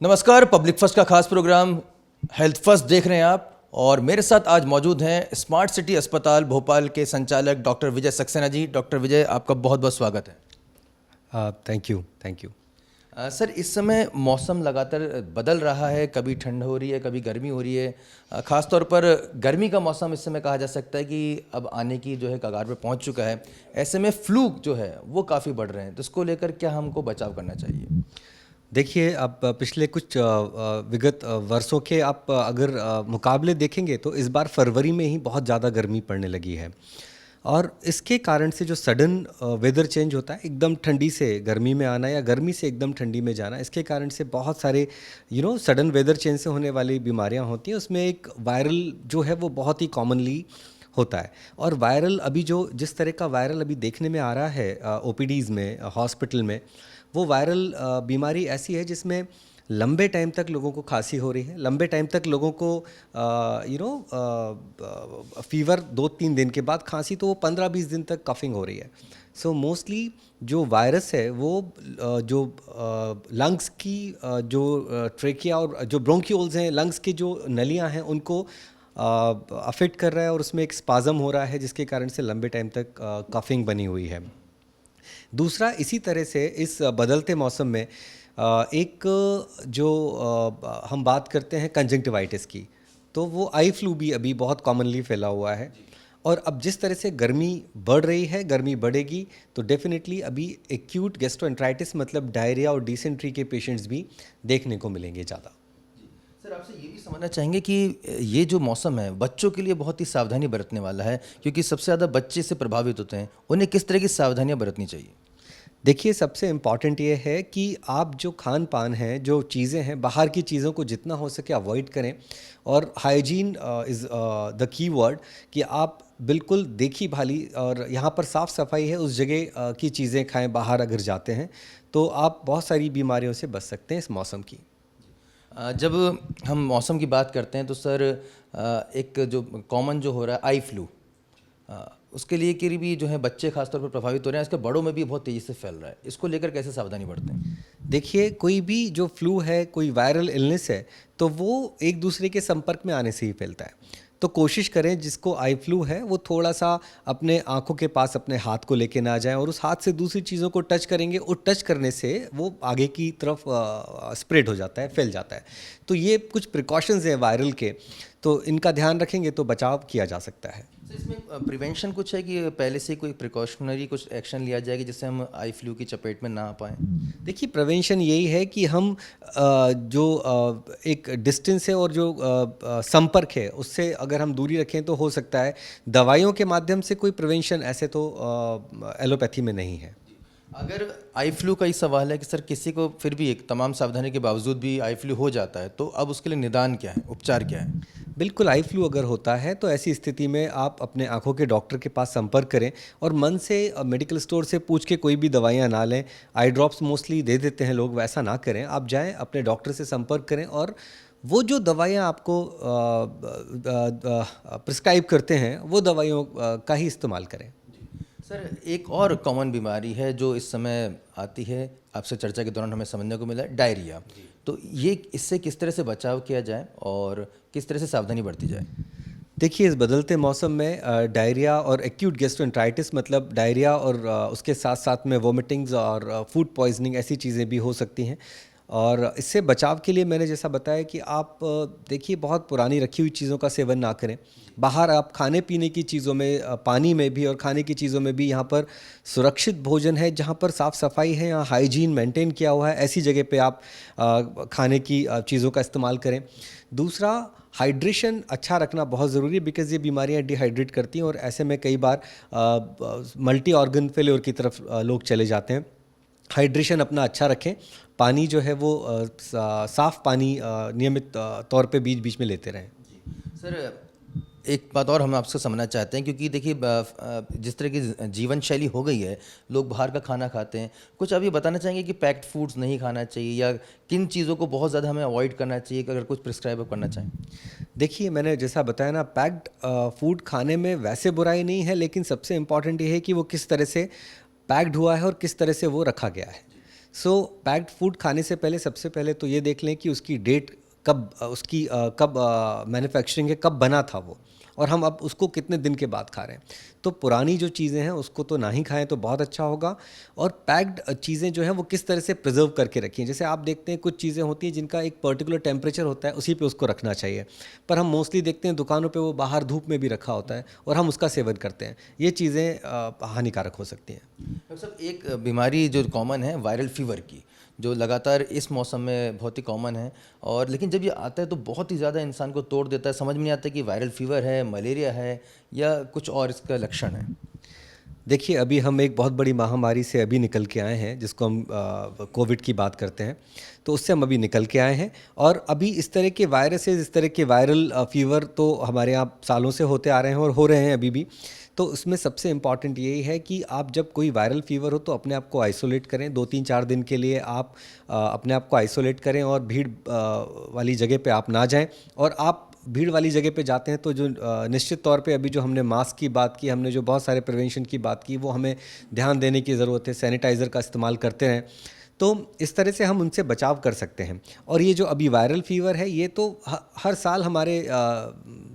नमस्कार। Public first का खास प्रोग्राम हेल्थ फर्स्ट देख रहे हैं आप, और मेरे साथ आज मौजूद हैं स्मार्ट सिटी अस्पताल भोपाल के संचालक डॉक्टर विजय सक्सेना जी। डॉक्टर विजय, आपका बहुत बहुत स्वागत है। Thank you. सर, इस समय मौसम लगातार बदल रहा है, कभी ठंड हो रही है, कभी गर्मी हो रही है। ख़ास तौर पर गर्मी का मौसम इस समय कहा जा सकता है कि अब आने की जो है कगार पे पहुंच चुका है। ऐसे में फ्लू जो है वो काफ़ी बढ़ रहे हैं, तो इसको लेकर क्या हमको बचाव करना चाहिए? देखिए, आप पिछले कुछ विगत वर्षों के आप अगर मुकाबले देखेंगे तो इस बार फरवरी में ही बहुत ज़्यादा गर्मी पड़ने लगी है। और इसके कारण से जो सडन वेदर चेंज होता है, एकदम ठंडी से गर्मी में आना या गर्मी से एकदम ठंडी में जाना, इसके कारण से बहुत सारे सडन वेदर चेंज से होने वाली बीमारियां होती हैं। उसमें एक वायरल जो है वो बहुत ही कॉमनली होता है। और वायरल अभी जो जिस तरह का वायरल अभी देखने में आ रहा है ओपीडीज़ में, हॉस्पिटल में, वो वायरल बीमारी ऐसी है जिसमें लंबे टाइम तक लोगों को खांसी हो रही है, लंबे टाइम तक लोगों को फीवर 2-3 दिन के बाद खांसी, तो वो 15-20 दिन तक कफिंग हो रही है। सो मोस्टली जो वायरस है वो जो लंग्स की जो ट्रेकिया और जो ब्रोंक्यूल्स हैं, लंग्स की जो नलियां हैं, उनको अफेक्ट कर रहा है और उसमें एक स्पाज़म हो रहा है, जिसके कारण से लंबे टाइम तक कफिंग बनी हुई है। दूसरा, इसी तरह से इस बदलते मौसम में एक जो हम बात करते हैं कंजंक्टिवाइटिस की, तो वो आई फ्लू भी अभी बहुत कॉमनली फैला हुआ है। और अब जिस तरह से गर्मी बढ़ रही है, गर्मी बढ़ेगी, तो डेफिनेटली अभी एक्यूट गैस्ट्रोएंटराइटिस मतलब डायरिया और डिसेंट्री के पेशेंट्स भी देखने को मिलेंगे ज़्यादा। सर, आपसे ये भी समझना चाहेंगे कि ये जो मौसम है बच्चों के लिए बहुत ही सावधानी बरतने वाला है, क्योंकि सबसे ज़्यादा बच्चे से प्रभावित होते हैं। उन्हें किस तरह की सावधानियां बरतनी चाहिए? देखिए, सबसे इम्पॉर्टेंट ये है कि आप जो खान पान है, जो चीज़ें हैं, बाहर की चीज़ों को जितना हो सके अवॉइड करें। और hygiene is the key word, कि आप बिल्कुल देखी भाली और यहाँ पर साफ़ सफाई है उस जगह की चीज़ें खाएं। बाहर अगर जाते हैं तो आप बहुत सारी बीमारियों से बच सकते हैं इस मौसम की। जब हम मौसम की बात करते हैं तो सर, एक जो कॉमन जो हो रहा है आई फ्लू, उसके लिए के लिए भी जो है बच्चे खासतौर पर प्रभावित हो रहे हैं। इसके बड़ों में भी बहुत तेज़ी से फैल रहा है। इसको लेकर कैसे सावधानी बरतें? देखिए, कोई भी जो फ्लू है, कोई वायरल इलनेस है, तो वो एक दूसरे के संपर्क में आने से ही फैलता है। तो कोशिश करें, जिसको आई फ्लू है वो थोड़ा सा अपने आँखों के पास अपने हाथ को लेके ना जाएं, और उस हाथ से दूसरी चीज़ों को टच करेंगे, और टच करने से वो आगे की तरफ स्प्रेड हो जाता है, फैल जाता है। तो ये कुछ प्रिकॉशंस हैं वायरल के, तो इनका ध्यान रखेंगे तो बचाव किया जा सकता है। सर, इसमें प्रिवेंशन कुछ है कि पहले से कोई प्रिकॉशनरी कुछ एक्शन लिया जाए कि जिससे हम आई फ्लू की चपेट में ना आ पाएँ? देखिए, प्रिवेंशन यही है कि हम जो एक डिस्टेंस है और जो संपर्क है, उससे अगर हम दूरी रखें तो हो सकता है। दवाइयों के माध्यम से कोई प्रिवेंशन ऐसे तो एलोपैथी में नहीं है। अगर आई फ्लू का ही सवाल है कि सर किसी को फिर भी एक तमाम सावधानी के बावजूद भी आई फ्लू हो जाता है, तो अब उसके लिए निदान क्या है, उपचार क्या है? बिल्कुल, आई फ्लू अगर होता है तो ऐसी स्थिति में आप अपने आँखों के डॉक्टर के पास संपर्क करें, और मन से मेडिकल स्टोर से पूछ के कोई भी दवाइयाँ ना लें। आई ड्रॉप्स मोस्टली दे देते हैं लोग, वैसा ना करें। आप जाएँ, अपने डॉक्टर से संपर्क करें, और वो जो दवाइयाँ आपको प्रिस्क्राइब करते हैं, वो दवाइयों का ही इस्तेमाल करें। सर, एक और कॉमन बीमारी है जो इस समय आती है, आपसे चर्चा के दौरान हमें समझने को मिला है, डायरिया। तो ये इससे किस तरह से बचाव किया जाए और किस तरह से सावधानी बरती जाए? देखिए, इस बदलते मौसम में डायरिया और एक्यूट गैस्ट्रोएंटराइटिस मतलब डायरिया और उसके साथ साथ में वोमिटिंग्स और फूड पॉइजनिंग, ऐसी चीज़ें भी हो सकती हैं। और इससे बचाव के लिए मैंने जैसा बताया कि आप देखिए, बहुत पुरानी रखी हुई चीज़ों का सेवन ना करें। बाहर आप खाने पीने की चीज़ों में, पानी में भी और खाने की चीज़ों में भी, यहाँ पर सुरक्षित भोजन है, जहाँ पर साफ़ सफाई है, यहाँ हाइजीन मेंटेन किया हुआ है, ऐसी जगह पे आप खाने की चीज़ों का इस्तेमाल करें। दूसरा, हाइड्रेशन अच्छा रखना बहुत ज़रूरी है, बिकॉज़ ये बीमारियाँ डिहाइड्रेट करती हैं, और ऐसे में कई बार मल्टी ऑर्गन फेल्योर की तरफ लोग चले जाते हैं। हाइड्रेशन अपना अच्छा रखें। पानी जो है वो साफ़ पानी नियमित तौर पे बीच बीच में लेते रहें। सर, एक बात और हम आपसे समझना चाहते हैं, क्योंकि देखिए जिस तरह की जीवन शैली हो गई है, लोग बाहर का खाना खाते हैं। कुछ आप ये बताना चाहेंगे कि पैक्ड फूड्स नहीं खाना चाहिए, या किन चीज़ों को बहुत ज़्यादा हमें अवॉइड करना चाहिए, अगर कुछ प्रिस्क्राइब करना चाहें? देखिए, मैंने जैसा बताया ना, पैक्ड फूड खाने में वैसे बुराई नहीं है, लेकिन सबसे इम्पॉर्टेंट ये है कि वो किस तरह से पैक्ड हुआ है और किस तरह से वो रखा गया है। सो पैक्ड फूड खाने से पहले सबसे पहले तो ये देख लें कि उसकी डेट कब मैन्युफैक्चरिंग है, कब बना था वो, और हम अब उसको कितने दिन के बाद खा रहे हैं। तो पुरानी जो चीज़ें हैं उसको तो ना ही खाएं तो बहुत अच्छा होगा। और पैक्ड चीज़ें जो हैं वो किस तरह से प्रिजर्व करके रखें। जैसे आप देखते हैं कुछ चीज़ें होती हैं जिनका एक पर्टिकुलर टेम्परेचर होता है, उसी पे उसको रखना चाहिए, पर हम मोस्टली देखते हैं दुकानों पे वो बाहर धूप में भी रखा होता है और हम उसका सेवन करते हैं। ये चीज़ें हानिकारक हो सकती हैं। डॉक्टर साहब, एक बीमारी जो कॉमन है वायरल फीवर की, जो लगातार इस मौसम में बहुत ही कॉमन है, और लेकिन जब ये आता है तो बहुत ही ज़्यादा इंसान को तोड़ देता है, समझ में नहीं आता कि वायरल फीवर है, मलेरिया है या कुछ और इसका लक्षण है। देखिए, अभी हम एक बहुत बड़ी महामारी से अभी निकल के आए हैं, जिसको हम कोविड की बात करते हैं, तो उससे हम अभी निकल के आए हैं। और अभी इस तरह के वायरसेस, इस तरह के वायरल फीवर तो हमारे यहाँ सालों से होते आ रहे हैं और हो रहे हैं अभी भी। तो उसमें सबसे इम्पॉर्टेंट यही है कि आप जब कोई वायरल फीवर हो तो अपने आप को आइसोलेट करें। 2-3-4 दिन के लिए आप अपने आप को आइसोलेट करें और भीड़ वाली जगह पे आप ना जाएं। और आप भीड़ वाली जगह पे जाते हैं तो जो निश्चित तौर पे अभी जो हमने मास्क की बात की, हमने जो बहुत सारे प्रिवेंशन की बात की, वो हमें ध्यान देने की ज़रूरत है। सैनिटाइज़र का इस्तेमाल करते रहें, तो इस तरह से हम उनसे बचाव कर सकते हैं। और ये जो अभी वायरल फीवर है, ये तो हर साल हमारे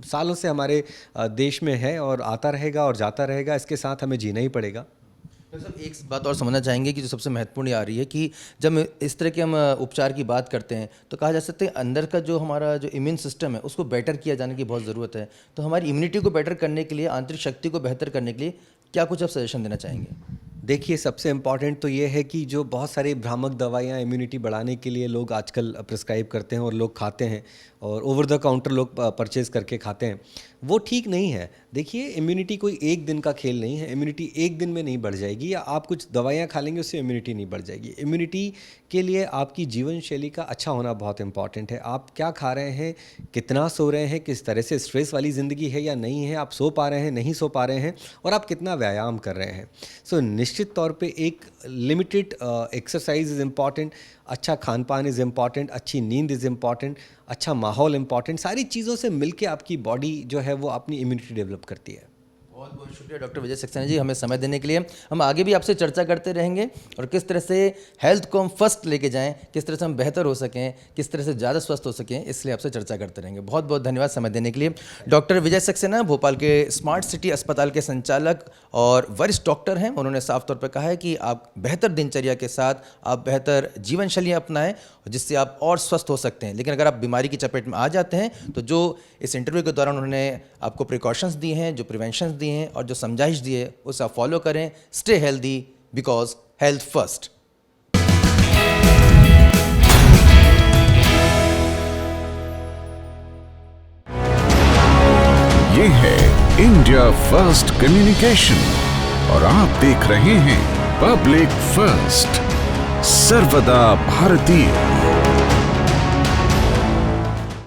सालों से हमारे देश में है और आता रहेगा और जाता रहेगा। इसके साथ हमें जीना ही पड़ेगा। डॉक्टर साहब, एक बात और समझना चाहेंगे कि जो सबसे महत्वपूर्ण आ रही है कि जब इस तरह के हम उपचार की बात करते हैं तो कहा जा सकता है अंदर का जो हमारा जो इम्यून सिस्टम है उसको बेटर किया जाने की बहुत ज़रूरत है। तो हमारी इम्यूनिटी को बेटर करने के लिए, आंतरिक शक्ति को बेहतर करने के लिए क्या कुछ आप सजेशन देना चाहेंगे? देखिए, सबसे इम्पॉर्टेंट तो ये है कि जो बहुत सारी भ्रामक दवाइयाँ इम्यूनिटी बढ़ाने के लिए लोग आजकल प्रिस्क्राइब करते हैं और लोग खाते हैं, और ओवर द काउंटर लोग परचेज़ करके खाते हैं, वो ठीक नहीं है। देखिए, इम्यूनिटी कोई एक दिन का खेल नहीं है। इम्यूनिटी एक दिन में नहीं बढ़ जाएगी, या आप कुछ दवाइयाँ खा लेंगे उससे इम्यूनिटी नहीं बढ़ जाएगी। इम्यूनिटी के लिए आपकी जीवन शैली का अच्छा होना बहुत इंपॉर्टेंट है। आप क्या खा रहे हैं, कितना सो रहे हैं, किस तरह से स्ट्रेस वाली ज़िंदगी है या नहीं है, आप सो पा रहे हैं, नहीं सो पा रहे हैं, और आप कितना व्यायाम कर रहे हैं। सो निश्चित तौर पे एक लिमिटेड एक्सरसाइज इज़ इम्पॉर्टेंट, अच्छा खान पान इज़ इम्पॉर्टेंट, अच्छी नींद इज़ इम्पॉर्टेंट, अच्छा माहौल इम्पॉर्टेंट। सारी चीज़ों से मिलके आपकी बॉडी जो है वो अपनी इम्यूनिटी डेवलप करती है। बहुत बहुत शुक्रिया डॉक्टर विजय सक्सेना जी, हमें समय देने के लिए। हम आगे भी आपसे चर्चा करते रहेंगे और किस तरह से हेल्थ को हम फर्स्ट लेके जाएं, किस तरह से हम बेहतर हो सकें, किस तरह से ज़्यादा स्वस्थ हो सकें, इसलिए आपसे चर्चा करते रहेंगे। बहुत बहुत धन्यवाद समय देने के लिए। डॉक्टर विजय सक्सेना भोपाल के स्मार्ट सिटी अस्पताल के संचालक और वरिष्ठ डॉक्टर हैं। उन्होंने साफ तौर पर कहा है कि आप बेहतर दिनचर्या के साथ आप बेहतर जीवन शैली अपनाएं जिससे आप और स्वस्थ हो सकते हैं। लेकिन अगर आप बीमारी की चपेट में आ जाते हैं तो जो इस इंटरव्यू के दौरान उन्होंने आपको प्रिकॉशंस दिए हैं, जो प्रिवेंशंस दिए हैं और जो समझाइश दी है, उसे आप फॉलो करें। Stay healthy because health first. ये है इंडिया फर्स्ट कम्युनिकेशन और आप देख रहे हैं पब्लिक फर्स्ट, सर्वदा भारतीय।